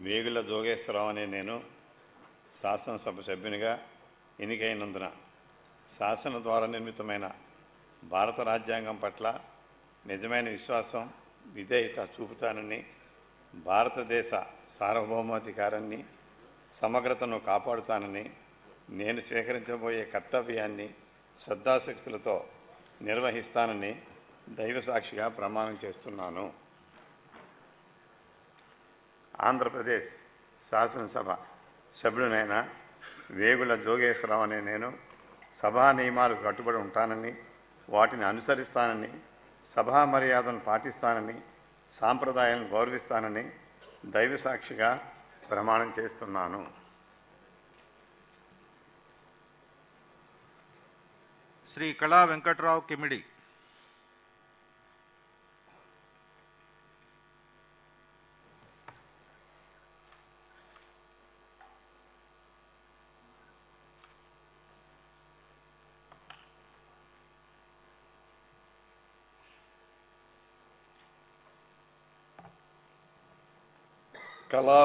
వేగుల జోగేశ్వరరావు అనే నేను శాసనసభ సభ్యునిగా ఎన్నికైనందున శాసన ద్వారా నిర్మితమైన భారత రాజ్యాంగం పట్ల నిజమైన విశ్వాసం, విధేయత చూపుతానని, భారతదేశ సార్వభౌమాధికారాన్ని, సమగ్రతను కాపాడుతానని, నేను స్వీకరించబోయే కర్తవ్యాన్ని శ్రద్ధాశక్తులతో నిర్వహిస్తానని దైవసాక్షిగా ప్రమాణం చేస్తున్నాను. ఆంధ్రప్రదేశ్ శాసనసభ సభ్యుడినైన వేగుల జోగేశ్వరరావు అనే నేను సభా నియమాలకు కట్టుబడి ఉంటానని, వాటిని అనుసరిస్తానని, సభా మర్యాదను పాటిస్తానని, సాంప్రదాయాలను గౌరవిస్తానని దైవసాక్షిగా ప్రమాణం చేస్తున్నాను. శ్రీ కళా వెంకట్రావు కిమిడి. కళా